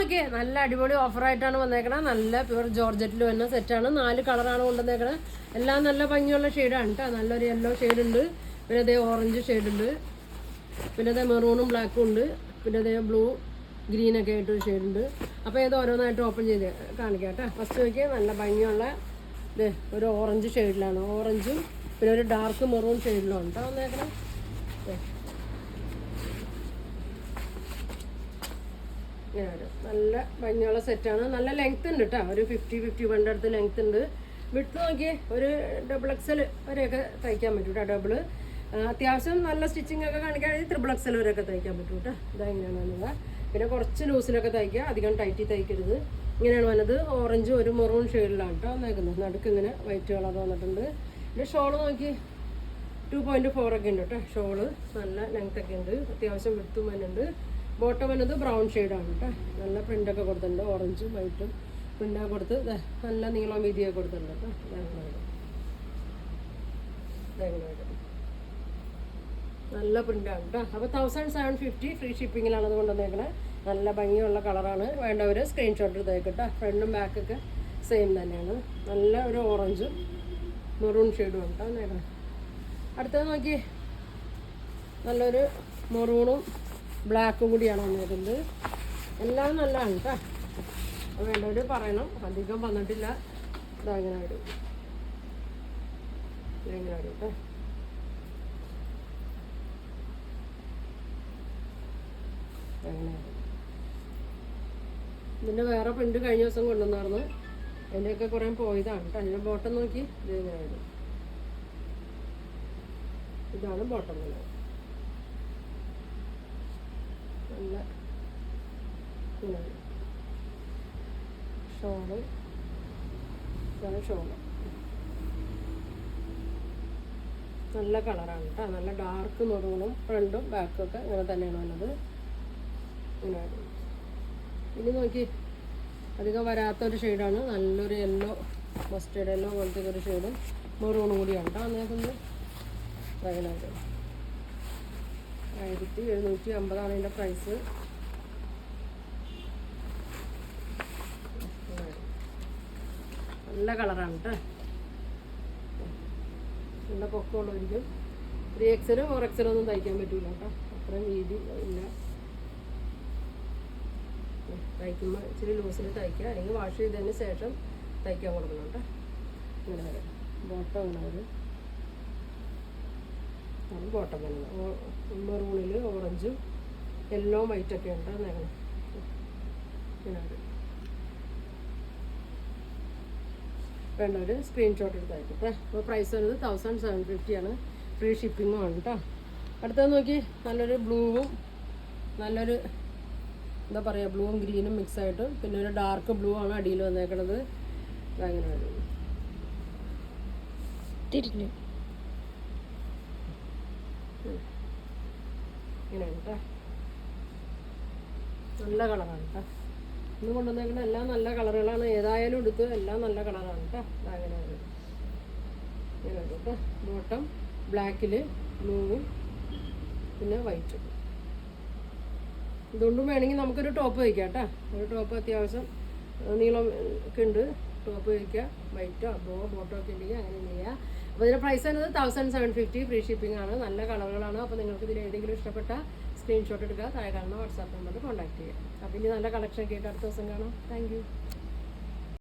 Okay, നല്ല അടിപൊളി ഓഫറായിട്ടാണ് വന്നേക്കണത്. നല്ല പ്യുവർ ജോർജറ്റിൽ വരുന്ന സെറ്റാണ്. 4 കളറാണ് കൊണ്ടുവന്നേക്കണത്. എല്ലാം നല്ല ഭംഗിയുള്ള ഷെയ്ഡാണ് കേട്ടോ. നല്ലൊരു യെല്ലോ ഷെയ്ഡ് ഉണ്ട്, പിന്നെ അതേ ഓറഞ്ച് ഷെയ്ഡ് ഉണ്ട്, പിന്നെ അതേ മെറൂണും ബ്ലാക്കും ഉണ്ട്, പിന്നെ അതേ ബ്ലൂ ഗ്രീനൊക്കെ ആയിട്ടൊരു ഷെയ്ഡ് ഉണ്ട്. അപ്പോൾ ഇത് ഓരോന്നായിട്ട് ഓപ്പൺ ചെയ്ത് കാണിക്കാം കേട്ടോ. ഫസ്റ്റ് നോക്കിയാൽ നല്ല ഭംഗിയുള്ള ഇത് ഒരു ഓറഞ്ച് ഷെയ്ഡിലാണ്. ഓറഞ്ചും പിന്നെ ഒരു ഡാർക്ക് മെറൂൺ ഷെയ്ഡിലും ഉണ്ട് കേട്ടോ വന്നേക്കണം. ഇങ്ങനെ വരും. നല്ല ഭംഗിയുള്ള സെറ്റാണ്. നല്ല ലെങ്ത് ഉണ്ട് കേട്ടോ. ഒരു 50-51 അടുത്ത് ലെങ്ത് ഉണ്ട്. വിട്ട് നോക്കിയേ ഒരു XXL വരെയൊക്കെ തയ്ക്കാൻ പറ്റും കേട്ടോ. ഡബിള് അത്യാവശ്യം നല്ല സ്റ്റിച്ചിങ് ഒക്കെ കാണിക്കുകയാണെങ്കിൽ XXL വരെയൊക്കെ തയ്ക്കാൻ പറ്റും കേട്ടോ. ഇതെങ്ങനെയാണ് വന്നത്. പിന്നെ കുറച്ച് ലൂസിലൊക്കെ തയ്ക്കുക, അധികം ടൈറ്റി തയ്ക്കരുത്. ഇങ്ങനെയാണ് വന്നത്. ഓറഞ്ച് ഒരു മെറൂൺ ഷെയ്ഡിലാണ് കേട്ടോ വന്നേക്കുന്നത്. നടുക്ക് ഇങ്ങനെ വൈറ്റ് കളർ വന്നിട്ടുണ്ട്. പിന്നെ ഷോള് നോക്കി 2.4 ഒക്കെ ഉണ്ട് കേട്ടോ. ഷോള് നല്ല ലെങ്ത് ഒക്കെ ഉണ്ട്, അത്യാവശ്യം വിട്ടും വരുന്നുണ്ട്. ബോട്ടം വന്നത് ബ്രൗൺ ഷെയ്ഡാണ് കേട്ടോ. നല്ല പ്രിൻ്റൊക്കെ കൊടുത്തിട്ടുണ്ട്, ഓറഞ്ചും വൈറ്റും പ്രിൻ്റൊക്കെ കൊടുത്ത് നല്ല നീളം വീതിയൊക്കെ കൊടുത്തിട്ടുണ്ട് കേട്ടോ. നല്ല പ്രിൻ്റാണ് കേട്ടോ. അപ്പോൾ 1750 ഫ്രീ ഷിപ്പിങ്ങിലാണ് അത് കൊണ്ടുവന്നേക്കണേ. നല്ല ഭംഗിയുള്ള കളറാണ്. വേണ്ടവർ സ്ക്രീൻഷോട്ട് എടുത്തേക്ക് കേട്ടോ. ഫ്രണ്ടും ബാക്കൊക്കെ സെയിം തന്നെയാണ്. നല്ല ഒരു ഓറഞ്ചും മെറൂൺ ഷെയ്ഡും കേട്ടോ വന്നേക്കണേ. അടുത്തത് നോക്കി നല്ലൊരു മെറൂണും ബ്ലാക്കും കൂടിയാണ് വന്നേക്കുന്നത്. എല്ലാം നല്ലതാണ് കേട്ടോ. വേണ്ടവർ പറയണം, അധികം വന്നിട്ടില്ല. ഇതങ്ങനെ വരും, ഇങ്ങനെ വരും കേട്ടോ. ഇതിൻ്റെ വേറെ പ്രിൻ്റ് കഴിഞ്ഞ ദിവസം കൊണ്ടുവന്നായിരുന്നു. അതിൻ്റെയൊക്കെ കുറേ പോയതാണ് കേട്ടോ. അതിൻ്റെ ബോട്ടം നോക്കി ഇതിങ്ങനെ വരും. ഇതാണ് ബോട്ടം തന്നെ. നല്ല ഷോള്, ഇതാണ് ഷോള്. നല്ല കളറാണ് കേട്ടോ. നല്ല ഡാർക്ക് മെറൂണും ഫ്രണ്ടും ബാക്കും ഒക്കെ ഇങ്ങനെ തന്നെയാണ് വന്നത്. ഇങ്ങനെ ഇനി നോക്കി അധികം വരാത്തൊരു ഷെയ്ഡാണ്. നല്ലൊരു യെല്ലോ, മസ്റ്റേർഡ് യെല്ലോ പോലത്തെ ഒരു ഷെയ്ഡും മെറൂണും കൂടിയാണ് കേട്ടോ വന്നേക്കുന്നത്. അങ്ങനെ 1750 ഇതിൻ്റെ പ്രൈസ്. നല്ല കളറാണ് കേട്ടോ. നല്ല പൊക്കമുള്ളവരിക്കും 3XL 4XL ഒന്നും തയ്ക്കാൻ പറ്റില്ല കേട്ടോ. അത്രയും വീതി ഇല്ല. തയ്ക്കുമ്പോൾ ഇച്ചിരി ലൂസിൽ തയ്ക്കുക, അല്ലെങ്കിൽ വാഷ് ചെയ്തതിന് ശേഷം തയ്ക്കാൻ കൊടുക്കണം കേട്ടോ. ഇങ്ങനെ വരും. ബോട്ടം ഇങ്ങനെ വരും. അത് ബോട്ടം വരുന്നത് മെറൂണിൽ ഓറഞ്ചും യെല്ലോ വൈറ്റൊക്കെ ഉണ്ട്. അങ്ങനെ ഇങ്ങനെ വരും. വേണ്ടവർ സ്ക്രീൻഷോട്ട് എടുത്ത് അയക്കട്ടെ. അപ്പോൾ പ്രൈസ് വരുന്നത് 1750 ആണ്. ഫ്രീ ഷിപ്പിങ്ങും ആണ് കേട്ടോ. അടുത്തത് നോക്കി നല്ലൊരു ബ്ലൂവും നല്ലൊരു എന്താ പറയുക ബ്ലൂവും ഗ്രീനും മിക്സ് ആയിട്ട്, പിന്നെ ഒരു ഡാർക്ക് ബ്ലൂ ആണ് അടിയിൽ വന്നേക്കണത്. അങ്ങനെ വരും. ഇങ്ങനെയാണ് കേട്ടോ. നല്ല കളറാണ് കേട്ടോ. ഇന്ന് കൊണ്ടുവന്നേക്കുന്ന എല്ലാം നല്ല കളറുകളാണ്. ഏതായാലും എടുത്ത് എല്ലാം നല്ല കളറാണ് കേട്ടോ. അങ്ങനെ വരും. ഇങ്ങനെ വരും കേട്ടോ. ബോട്ടം ബ്ലാക്കിൽ ബ്ലൂവും പിന്നെ വൈറ്റും. ഇതുകൊണ്ടും വേണമെങ്കിൽ നമുക്കൊരു ടോപ്പ് വയ്ക്കാം കേട്ടോ. ഒരു ടോപ്പ് അത്യാവശ്യം നീളം ഒക്കെ ഉണ്ട്. ടോപ്പ് വയ്ക്കുക, വൈറ്റോ ബോട്ടോ ഒക്കെ ഉണ്ടെങ്കിൽ അങ്ങനെ ചെയ്യുക. അപ്പോൾ ഇതിൻ്റെ പ്രൈസ് വരുന്നത് 1750 ഫ്രീ ഷിപ്പിംഗ് ആണ്. നല്ല കളറുകളാണ്. അപ്പോൾ നിങ്ങൾക്ക് ഇതിൽ ഏതെങ്കിലും ഇഷ്ടപ്പെട്ട സ്ക്രീൻഷോട്ട് എടുക്കുക, താഴെ കാണുന്ന വാട്സാപ്പ് നമ്പറിൽ കോൺടാക്ട് ചെയ്യുക. അപ്പോൾ ഇനി നല്ല കളക്ഷൻ ഒക്കെ ആയിട്ട് അടുത്ത ദിവസം കാണാം. Thank you.